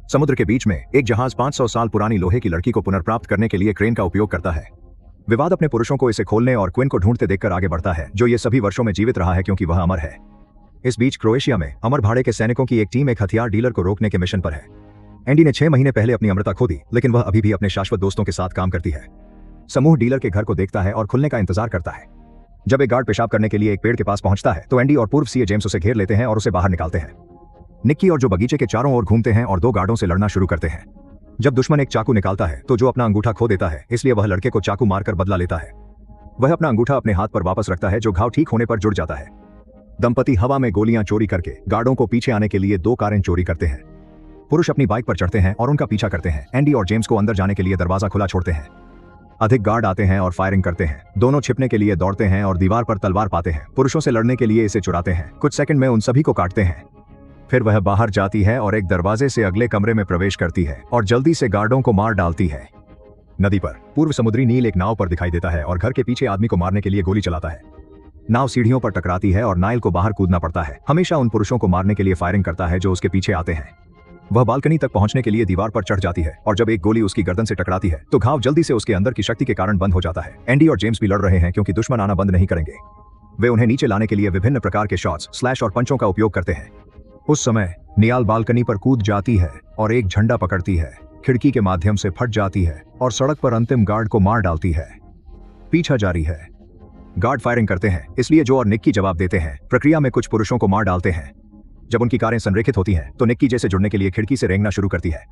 समुद्र के बीच में एक जहाज 500 साल पुरानी लोहे की लड़की को पुनर्प्राप्त करने के लिए क्रेन का उपयोग करता है। विवाद अपने पुरुषों को इसे खोलने और क्विन को ढूंढते देखकर आगे बढ़ता है, जो ये सभी वर्षों में जीवित रहा है क्योंकि वह अमर है। इस बीच क्रोएशिया में अमर भाड़े के सैनिकों की एक टीम एक हथियार डीलर को रोकने के मिशन पर है। एंडी ने 6 महीने पहले अपनी अमरता खो दी, लेकिन वह अभी भी अपने शाश्वत दोस्तों के साथ काम करती है। समूह डीलर के घर को देखता है और खुलने का इंतजार करता है। जब एक गार्ड पेशाब करने के लिए एक पेड़ के पास पहुंचता है तो एंडी और पूर्व सीए जेम्स उसे घेर लेते हैं और उसे बाहर निकालते हैं। निक्की और जो बगीचे के चारों ओर घूमते हैं और 2 गार्डों से लड़ना शुरू करते हैं। जब दुश्मन एक चाकू निकालता है तो जो अपना अंगूठा खो देता है, इसलिए वह लड़के को चाकू मारकर बदला लेता है। वह अपना अंगूठा अपने हाथ पर वापस रखता है, जो घाव ठीक होने पर जुड़ जाता है। दंपति हवा में गोलियां चोरी करके गार्डों को पीछे आने के लिए 2 कारें चोरी करते हैं। पुरुष अपनी बाइक पर चढ़ते हैं और उनका पीछा करते हैं। एंडी और जेम्स को अंदर जाने के लिए दरवाजा खुला छोड़ते हैं। अधिक गार्ड आते हैं और फायरिंग करते हैं। दोनों छिपने के लिए दौड़ते हैं और दीवार पर तलवार पाते हैं। पुरुषों से लड़ने के लिए इसे चुराते हैं। कुछ सेकंड में उन सभी को काटते हैं। फिर वह बाहर जाती है और एक दरवाजे से अगले कमरे में प्रवेश करती है और जल्दी से गार्डों को मार डालती है। नदी पर पूर्व समुद्री नील एक नाव पर दिखाई देता है और घर के पीछे आदमी को मारने के लिए गोली चलाता है। नाव सीढ़ियों पर टकराती है और नाइल को बाहर कूदना पड़ता है। हमेशा उन पुरुषों को मारने के लिए फायरिंग करता है जो उसके पीछे आते हैं। वह बालकनी तक पहुंचने के लिए दीवार पर चढ़ जाती है और जब एक गोली उसकी गर्दन से टकराती है तो घाव जल्दी से उसके अंदर की शक्ति के कारण बंद हो जाता है। एंडी और जेम्स भी लड़ रहे हैं क्योंकि दुश्मन आना बंद नहीं करेंगे। वे उन्हें नीचे लाने के लिए विभिन्न प्रकार के शॉट्स, स्लैश और पंचों का उपयोग करते हैं। उस समय नियाल बालकनी पर कूद जाती है और एक झंडा पकड़ती है, खिड़की के माध्यम से फट जाती है और सड़क पर अंतिम गार्ड को मार डालती है। पीछा जारी है। गार्ड फायरिंग करते हैं, इसलिए जो और निक्की जवाब देते हैं। प्रक्रिया में कुछ पुरुषों को मार डालते हैं। जब उनकी कारें संरेखित होती हैं तो निक्की जैसे जुड़ने के लिए खिड़की से रेंगना शुरू करती है।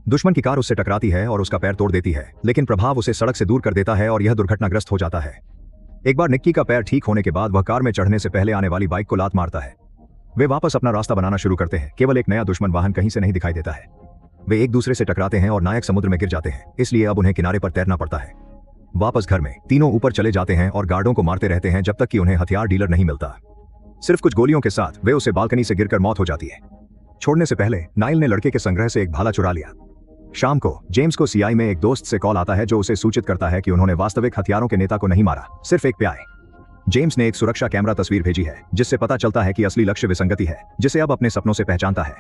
दुश्मन की कार उससे टकराती है और उसका पैर तोड़ देती है, लेकिन प्रभाव उसे सड़क से दूर कर देता है और यह दुर्घटनाग्रस्त हो जाता है। एक बार निक्की का पैर ठीक होने के बाद वह कार में चढ़ने से पहले आने वाली बाइक को लात मारता है। वे वापस अपना रास्ता बनाना शुरू करते हैं। केवल एक नया दुश्मन वाहन कहीं से नहीं दिखाई देता है। वे एक दूसरे से टकराते हैं और नायक समुद्र में गिर जाते हैं, इसलिए अब उन्हें किनारे पर तैरना पड़ता है। वापस घर में तीनों ऊपर चले जाते हैं और गार्डों को मारते रहते हैं जब तक कि उन्हें हथियार डीलर नहीं मिलता। सिर्फ कुछ गोलियों के साथ वे उसे बालकनी से गिरकर मौत हो जाती है। छोड़ने से पहले नाइल ने लड़के के संग्रह से एक भाला चुरा लिया। शाम को जेम्स को सीआई में एक दोस्त से कॉल आता है जो उसे सूचित करता है कि उन्होंने वास्तविक हथियारों के नेता को नहीं मारा, सिर्फ एक प्याय। जेम्स ने एक सुरक्षा कैमरा तस्वीर भेजी है जिससे पता चलता है कि असली लक्ष्य विसंगति है, जिसे अब अपने सपनों से पहचानता है।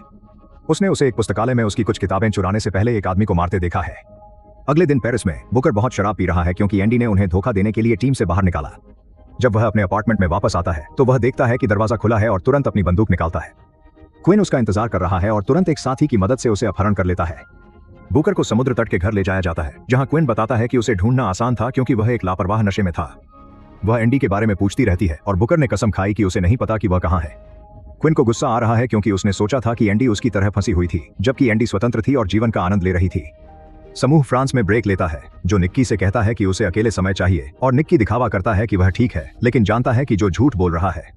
उसने उसे एक पुस्तकालय में उसकी कुछ किताबें चुराने से पहले एक आदमी को मारते देखा है। अगले दिन पेरिस में बुकर बहुत शराब पी रहा है क्योंकि एंडी ने उन्हें धोखा देने के लिए टीम से बाहर निकाला। जब वह अपने अपार्टमेंट में वापस आता है तो वह देखता है कि दरवाजा खुला है और तुरंत अपनी बंदूक निकालता है। क्विन उसका इंतजार कर रहा है और तुरंत एक साथी की मदद से उसे अपहरण कर लेता है। बुकर को समुद्र तट के घर ले जाया जाता है, जहां क्विन बताता है कि उसे ढूंढना आसान था क्योंकि वह एक लापरवाह नशे में था। वह एंडी के बारे में पूछती रहती है और बुकर ने कसम खाई कि उसे नहीं पता कि वह कहां है। क्विन को गुस्सा आ रहा है क्योंकि उसने सोचा था कि एंडी उसकी तरह फंसी हुई थी, जबकि एंडी स्वतंत्र थी और जीवन का आनंद ले रही थी। समूह फ्रांस में ब्रेक लेता है, जो निक्की से कहता है कि उसे अकेले समय चाहिए और निक्की दिखावा करता है कि वह ठीक है, लेकिन जानता है कि जो झूठ बोल रहा है।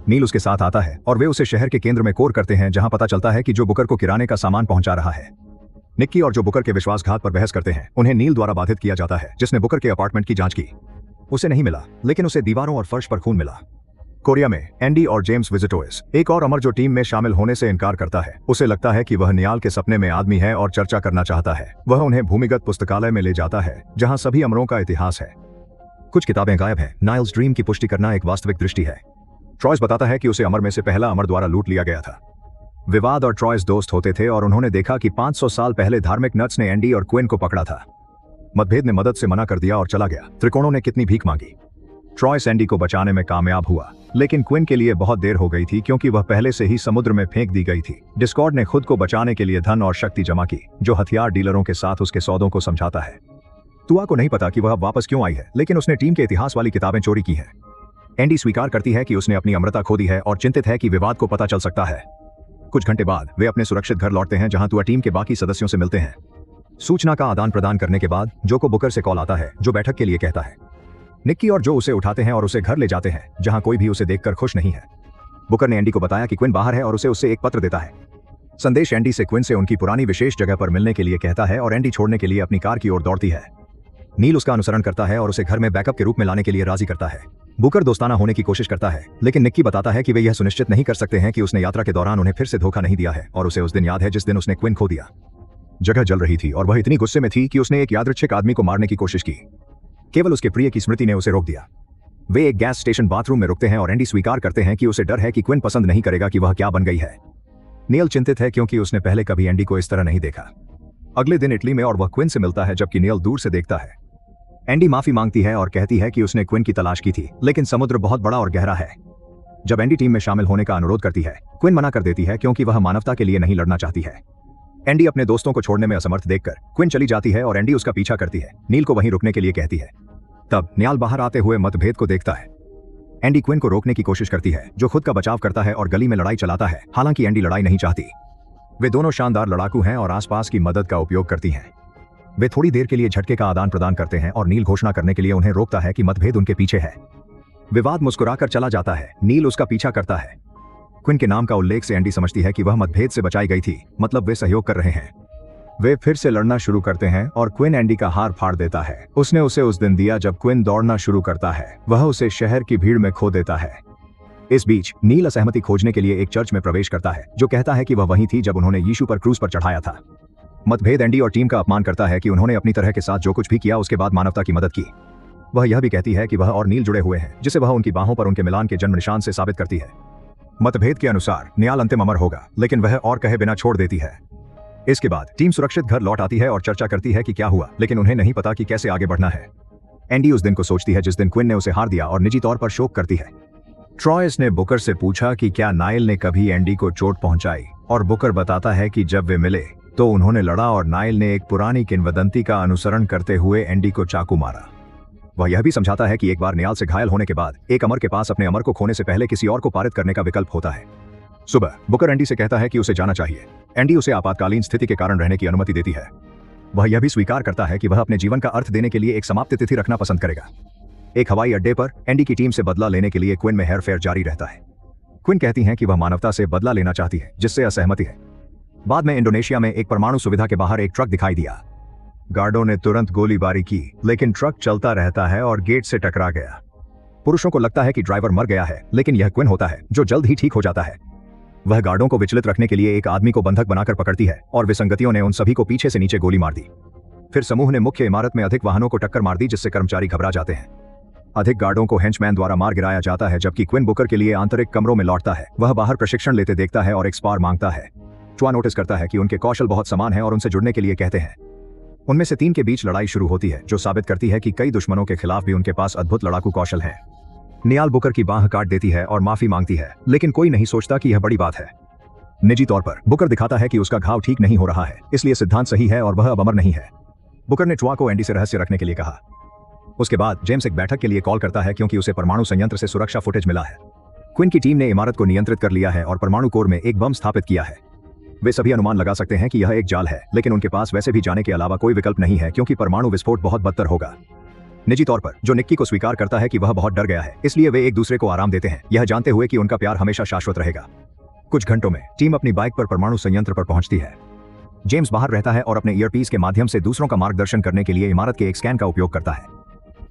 नील उसके साथ आता है और वे उसे शहर के केंद्र में कोर करते हैं, जहां पता चलता है कि जो बुकर को किराने का सामान पहुंचा रहा है। निक्की और जो बुकर के विश्वासघात पर बहस करते हैं, उन्हें नील द्वारा बाधित किया जाता है, जिसने बुकर के अपार्टमेंट की जांच की। उसे नहीं मिला, लेकिन उसे दीवारों और फर्श पर खून मिला। कोरिया में एंडी और जेम्स विजिटोर्स, एक और अमर जो टीम में शामिल होने से इनकार करता है। उसे लगता है कि वह नियाल के सपने में आदमी है और चर्चा करना चाहता है। वह उन्हें भूमिगत पुस्तकालय में ले जाता है, जहां सभी अमरों का इतिहास है। कुछ किताबें गायब हैं। नाइल्स ड्रीम की पुष्टि करना एक वास्तविक दृष्टि है। ट्रॉयस बताता है कि उसे अमर में से पहला अमर द्वारा लूट लिया गया था। विवाद और ट्रॉयस दोस्त होते थे और उन्होंने देखा कि 500 साल पहले धार्मिक नट्स ने एंडी और क्विन को पकड़ा था। मतभेद ने मदद से मना कर दिया और चला गया। त्रिकोणों ने कितनी भीख मांगी। ट्रॉयस एंडी को बचाने में कामयाब हुआ, लेकिन क्विन के लिए बहुत देर हो गई थी क्योंकि वह पहले से ही समुद्र में फेंक दी गई थी। डिस्कॉर्ड ने खुद को बचाने के लिए धन और शक्ति जमा की, जो हथियार डीलरों के साथ उसके सौदों को समझाता है। तुआ को नहीं पता कि वह वापस क्यों आई है, लेकिन उसने टीम के इतिहास वाली किताबें चोरी की हैं। एंडी स्वीकार करती है कि उसने अपनी अमरता खो दी है और चिंतित है कि विवाद को पता चल सकता है। कुछ घंटे बाद वे अपने सुरक्षित घर लौटते हैं, जहां तुआ टीम के बाकी सदस्यों से मिलते हैं। सूचना का आदान प्रदान करने के बाद जो को बुकर से कॉल आता है, जो बैठक के लिए कहता है। निक्की और जो उसे उठाते हैं और उसे घर ले जाते हैं, जहां कोई भी उसे देखकर खुश नहीं है। बुकर ने एंडी को बताया कि क्विन बाहर है और उसे उससे एक पत्र देता है। संदेश एंडी से क्विन से उनकी पुरानी विशेष जगह पर मिलने के लिए कहता है और एंडी छोड़ने के लिए अपनी कार की ओर दौड़ती है। नील उसका अनुसरण करता है और उसे घर में बैकअप के रूप में लाने के लिए राजी करता है। बुकर दोस्ताना होने की कोशिश करता है, लेकिन निक्की बताता है कि वे यह सुनिश्चित नहीं कर सकते हैं कि उसने यात्रा के दौरान उन्हें फिर से धोखा नहीं दिया है और उसे उस दिन याद है जिस दिन उसने क्विन खो दिया। जगह जल रही थी और वह इतनी गुस्से में थी कि उसने एक यादृच्छिक आदमी को मारने की कोशिश की। केवल उसके प्रिय की स्मृति ने उसे रोक दिया। वे एक गैस स्टेशन बाथरूम में रुकते हैं और एंडी स्वीकार करते हैं कि उसे डर है कि क्विन पसंद नहीं करेगा कि वह क्या बन गई है। नील चिंतित है क्योंकि उसने पहले कभी एंडी को इस तरह नहीं देखा। अगले दिन इटली में और वह क्विन से मिलता है जबकि नील दूर से देखता है। एंडी माफी मांगती है और कहती है कि उसने क्विन की तलाश की थी, लेकिन समुद्र बहुत बड़ा और गहरा है। जब एंडी टीम में शामिल होने का अनुरोध करती है, क्विन मना कर देती है क्योंकि वह मानवता के लिए नहीं लड़ना चाहती है। एंडी अपने दोस्तों को छोड़ने में असमर्थ देखकर क्विन चली जाती है और एंडी उसका पीछा करती है। नील को वहीं रुकने के लिए कहती है। तब न्याल बाहर आते हुए मतभेद को देखता है। एंडी क्विन को रोकने की कोशिश करती है, जो खुद का बचाव करता है और गली में लड़ाई चलाता है। हालांकि एंडी लड़ाई नहीं चाहती। वे दोनों शानदार लड़ाकू हैं और आसपास की मदद का उपयोग करती हैं। वे थोड़ी देर के लिए झटके का आदान प्रदान करते हैं और नील घोषणा करने के लिए उन्हें रोकता है कि मतभेद उनके पीछे है। विवाद मुस्कुराकर चला जाता है। नील उसका पीछा करता है। क्विन के नाम का उल्लेख से एंडी समझती है कि वह मतभेद से बचाई गई थी, मतलब वे सहयोग कर रहे हैं। वे फिर से लड़ना शुरू करते हैं और क्विन एंडी का हार फाड़ देता है। उसने उसे उस दिन दिया जब क्विन दौड़ना शुरू करता है। वह उसे शहर की भीड़ में खो देता है। इस बीच नील असहमति खोजने के लिए एक चर्च में प्रवेश करता है, जो कहता है कि वह वही थी जब उन्होंने यीशु पर क्रूज पर चढ़ाया था। मतभेद एंडी और टीम का अपमान करता है कि उन्होंने अपनी तरह के साथ जो कुछ भी किया उसके बाद मानवता की मदद की। वह यह भी कहती है कि वह और नील जुड़े हुए हैं, जिसे वह उनकी बाहों पर उनके मिलान के जन्म निशान से साबित करती है। मतभेद के अनुसार न्याल अंतिम अमर होगा, लेकिन वह और कहे बिना छोड़ देती है। इसके बाद टीम सुरक्षित घर लौट आती है और चर्चा करती है कि क्या हुआ, लेकिन उन्हें नहीं पता कि कैसे आगे बढ़ना है। एंडी उस दिन को सोचती है जिस दिन क्विन ने उसे हार दिया और निजी तौर पर शोक करती है। ट्रॉयस ने बुकर से पूछा कि क्या नाइल ने कभी एंडी को चोट पहुंचाई, और बुकर बताता है कि जब वे मिले तो उन्होंने लड़ा और नाइल ने एक पुरानी किंवदंती का अनुसरण करते हुए एंडी को चाकू मारा। वह यह भी समझाता है कि एक बार न्याल से घायल होने के बाद एक अमर के पास अपने अमर को खोने से पहले किसी और को पारित करने का विकल्प होता है। सुबह बुकर एंडी से कहता है कि उसे जाना चाहिए। एंडी उसे आपातकालीन स्थिति के कारण रहने की अनुमति देती है। वह यह भी स्वीकार करता है कि वह अपने जीवन का अर्थ देने के लिए एक समाप्ति तिथि रखना पसंद करेगा। एक हवाई अड्डे पर एंडी की टीम से बदला लेने के लिए क्विन में हेरफेर जारी रहता है। क्विन कहती हैं कि वह मानवता से बदला लेना चाहती है, जिससे असहमति है। बाद में इंडोनेशिया में एक परमाणु सुविधा के बाहर एक ट्रक दिखाई दिया। गार्डों ने तुरंत गोलीबारी की, लेकिन ट्रक चलता रहता है और गेट से टकरा गया। पुरुषों को लगता है कि ड्राइवर मर गया है, लेकिन यह क्विन होता है, जो जल्द ही ठीक हो जाता है। वह गार्डों को विचलित रखने के लिए एक आदमी को बंधक बनाकर पकड़ती है और विसंगतियों ने उन सभी को पीछे से नीचे गोली मार दी। फिर समूह ने मुख्य इमारत में अधिक वाहनों को टक्कर मार दी, जिससे कर्मचारी घबरा जाते हैं। अधिक गार्डों को हेंचमैन द्वारा मार गिराया जाता है, जबकि क्विन बुकर के लिए आंतरिक कमरों में लौटता है। वह बाहर प्रशिक्षण लेते देखता है और एक स्पार मांगता है। ट्वा नोटिस करता है कि उनके कौशल बहुत समान है और उनसे जुड़ने के लिए कहते हैं। उनमें से 3 के बीच लड़ाई शुरू होती है, जो साबित करती है कि कई दुश्मनों के खिलाफ भी उनके पास अद्भुत लड़ाकू कौशल है। नियाल बुकर की बांह काट देती है और माफी मांगती है, लेकिन कोई नहीं सोचता कि यह बड़ी बात है। निजी तौर पर बुकर दिखाता है कि उसका घाव ठीक नहीं हो रहा है, इसलिए सिद्धांत सही है और वह अब अमर नहीं है। बुकर ने ट्वा को एंडी से रहस्य रखने के लिए कहा। उसके बाद जेम्स एक बैठक के लिए कॉल करता है क्योंकि उसे परमाणु संयंत्र से सुरक्षा फुटेज मिला है। क्विन की टीम ने इमारत को नियंत्रित कर लिया है और परमाणु कोर में एक बम स्थापित किया है। वे सभी अनुमान लगा सकते हैं कि यह एक जाल है, लेकिन उनके पास वैसे भी जाने के अलावा कोई विकल्प नहीं है, क्योंकि परमाणु विस्फोट बहुत बदतर होगा। निजी तौर पर जो निक्की को स्वीकार करता है कि वह बहुत डर गया है, इसलिए वे एक दूसरे को आराम देते हैं, यह जानते हुए कि उनका प्यार हमेशा शाश्वत रहेगा। कुछ घंटों में टीम अपनी बाइक पर परमाणु संयंत्र पर पहुंचती है। जेम्स बाहर रहता है और अपने ईयरपीस के माध्यम से दूसरों का मार्गदर्शन करने के लिए इमारत के एक स्कैन का उपयोग करता है।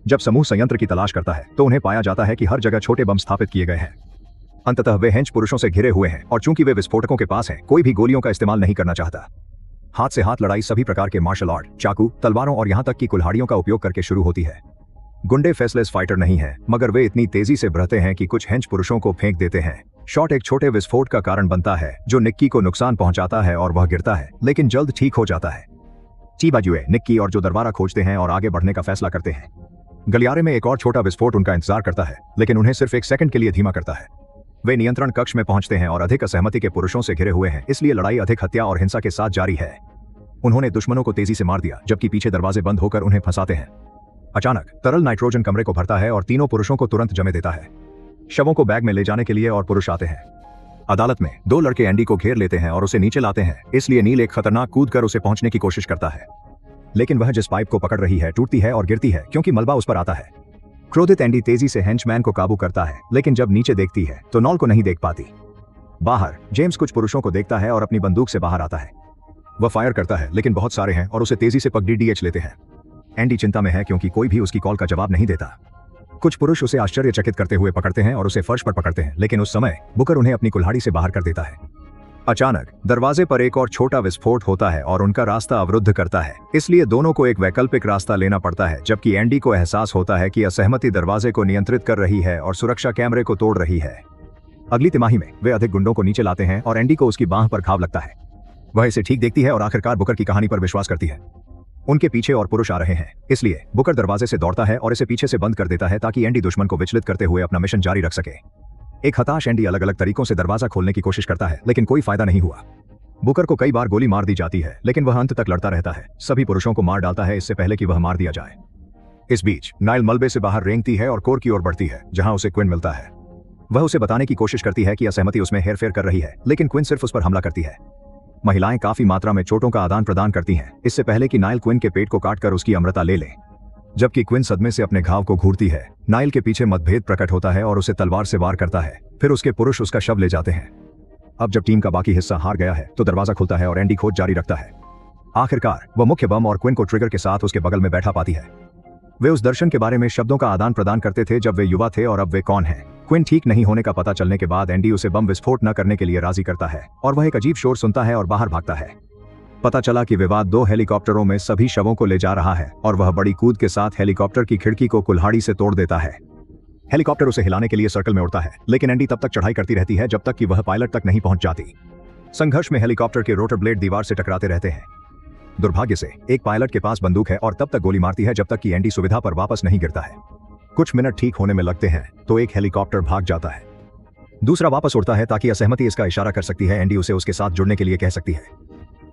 जब समूह संयंत्र की तलाश करता है तो उन्हें पाया जाता है कि हर जगह छोटे बम स्थापित किए गए हैं। अंततः वे हेंच पुरुषों से घिरे हुए हैं और चूंकि वे विस्फोटकों के पास हैं, कोई भी गोलियों का इस्तेमाल नहीं करना चाहता। हाथ से हाथ लड़ाई सभी प्रकार के मार्शल आर्ट, चाकू, तलवारों और यहां तक कि कुल्हाड़ियों का उपयोग करके शुरू होती है। गुंडे फेसलेस फाइटर नहीं है, मगर वे इतनी तेजी से बढ़ते हैं कि कुछ हेंच पुरुषों को फेंक देते हैं। शॉट एक छोटे विस्फोट का कारण बनता है, जो निक्की को नुकसान पहुंचाता है और वह गिरता है, लेकिन जल्द ठीक हो जाता है। चीबाजुए, निक्की और जो दरबारा खोजते हैं और आगे बढ़ने का फैसला करते हैं। गलियारे में एक और छोटा विस्फोट उनका इंतजार करता है, लेकिन उन्हें सिर्फ 1 सेकंड के लिए धीमा करता है। वे नियंत्रण कक्ष में पहुंचते हैं और अधिक असहमति के पुरुषों से घिरे हुए हैं, इसलिए लड़ाई अधिक हत्या और हिंसा के साथ जारी है। उन्होंने दुश्मनों को तेजी से मार दिया, जबकि पीछे दरवाजे बंद होकर उन्हें फंसाते हैं। अचानक तरल नाइट्रोजन कमरे को भरता है और तीनों पुरुषों को तुरंत जमे देता है। शवों को बैग में ले जाने के लिए और पुरुष आते हैं। अदालत में 2 लड़के एंडी को घेर लेते हैं और उसे नीचे लाते हैं, इसलिए नील एक खतरनाक कूद कर उसे पहुंचने की कोशिश करता है, लेकिन वह जिस पाइप को पकड़ रही है टूटती है और गिरती है क्योंकि मलबा उस पर आता है। क्रोधित एंडी तेजी से हेंचमैन को काबू करता है, लेकिन जब नीचे देखती है तो नॉल को नहीं देख पाती। बाहर जेम्स कुछ पुरुषों को देखता है और अपनी बंदूक से बाहर आता है। वह फायर करता है, लेकिन बहुत सारे हैं और उसे तेजी से पकड़ी डीएच लेते हैं। एंडी चिंता में है क्योंकि कोई भी उसकी कॉल का जवाब नहीं देता। कुछ पुरुष उसे आश्चर्यचकित करते हुए पकड़ते हैं और उसे फर्श पर पकड़ते हैं, लेकिन उस समय बुकर उन्हें अपनी कुल्हाड़ी से बाहर कर देता है। अचानक दरवाजे पर एक और छोटा विस्फोट होता है और उनका रास्ता अवरुद्ध करता है, इसलिए दोनों को एक वैकल्पिक रास्ता लेना पड़ता है, जबकि एंडी को एहसास होता है कि असहमति दरवाजे को नियंत्रित कर रही है और सुरक्षा कैमरे को तोड़ रही है। अगली तिमाही में वे अधिक गुंडों को नीचे लाते हैं और एंडी को उसकी बांह पर घाव लगता है। वह इसे ठीक देखती है और आखिरकार बुकर की कहानी पर विश्वास करती है। उनके पीछे और पुरुष आ रहे हैं, इसलिए बुकर दरवाजे से दौड़ता है और इसे पीछे से बंद कर देता है ताकि एंडी दुश्मन को विचलित करते हुए अपना मिशन जारी रख सके। एक हताश एंडी अलग अलग तरीकों से दरवाजा खोलने की कोशिश करता है, लेकिन कोई फायदा नहीं हुआ। बुकर को कई बार गोली मार दी जाती है, लेकिन वह अंत तक लड़ता रहता है, सभी पुरुषों को मार डालता है इससे पहले कि वह मार दिया जाए। इस बीच नाइल मलबे से बाहर रेंगती है और कोर की ओर बढ़ती है, जहां उसे क्विन मिलता है। वह उसे बताने की कोशिश करती है कि असहमति उसमें हेरफेर कर रही है, लेकिन क्विन सिर्फ उस पर हमला करती है। महिलाएं काफी मात्रा में चोटों का आदान प्रदान करती हैं, इससे पहले कि नाइल क्विन के पेट को काटकर उसकी अमृता ले ले। जबकि क्विन सदमे से अपने घाव को घूरती है, नाइल के पीछे मतभेद प्रकट होता है और उसे तलवार से वार करता है। फिर उसके पुरुष उसका शव ले जाते हैं। अब जब टीम का बाकी हिस्सा हार गया है तो दरवाजा खुलता है और एंडी खोज जारी रखता है। आखिरकार वह मुख्य बम और क्विन को ट्रिगर के साथ उसके बगल में बैठा पाती है। वे उस दर्शन के बारे में शब्दों का आदान प्रदान करते थे जब वे युवा थे और अब वे कौन हैं। क्विन ठीक नहीं होने का पता चलने के बाद एंडी उसे बम विस्फोट न करने के लिए राजी करता है और वह एक अजीब शोर सुनता है और बाहर भागता है। पता चला कि विवाद 2 हेलीकॉप्टरों में सभी शवों को ले जा रहा है और वह बड़ी कूद के साथ हेलीकॉप्टर की खिड़की को कुल्हाड़ी से तोड़ देता है। हेलीकॉप्टर उसे हिलाने के लिए सर्कल में उड़ता है, लेकिन एंडी तब तक चढ़ाई करती रहती है जब तक कि वह पायलट तक नहीं पहुंच जाती। संघर्ष में हेलीकॉप्टर के रोटर ब्लेड दीवार से टकराते रहते हैं। दुर्भाग्य से एक पायलट के पास बंदूक है और तब तक गोली मारती है जब तक कि एंडी सुविधा पर वापस नहीं गिरता है। कुछ मिनट ठीक होने में लगते हैं तो एक हेलीकॉप्टर भाग जाता है। दूसरा वापस उड़ता है ताकि असहमति इसका इशारा कर सकती है, एंडी उसे उसके साथ जुड़ने के लिए कह सकती है।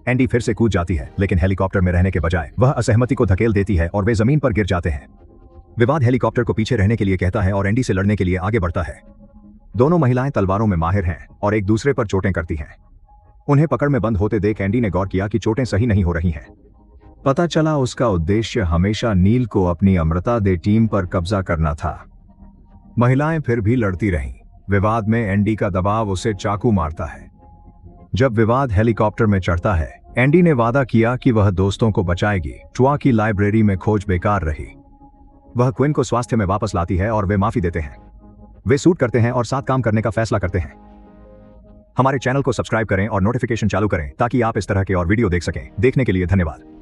एंडी फिर से कूद जाती है, लेकिन हेलीकॉप्टर में रहने के बजाय वह असहमति को धकेल देती है और वे जमीन पर गिर जाते हैं। विवाद हेलीकॉप्टर को पीछे रहने के लिए कहता है और एंडी से लड़ने के लिए आगे बढ़ता है। दोनों महिलाएं तलवारों में माहिर हैं और एक दूसरे पर चोटें करती हैं। उन्हें पकड़ में बंद होते देख एंडी ने गौर किया कि चोटें सही नहीं हो रही हैं। पता चला उसका उद्देश्य हमेशा नील को अपनी अमृता दे टीम पर कब्जा करना था। महिलाएं फिर भी लड़ती रहीं। विवाद में एंडी का दबाव उसे चाकू मारता है। जब विवाद हेलीकॉप्टर में चढ़ता है, एंडी ने वादा किया कि वह दोस्तों को बचाएगी। ट्वा की लाइब्रेरी में खोज बेकार रही। वह क्विन को स्वास्थ्य में वापस लाती है और वे माफी देते हैं। वे सूट करते हैं और साथ काम करने का फैसला करते हैं। हमारे चैनल को सब्सक्राइब करें और नोटिफिकेशन चालू करें ताकि आप इस तरह के और वीडियो देख सकें। देखने के लिए धन्यवाद।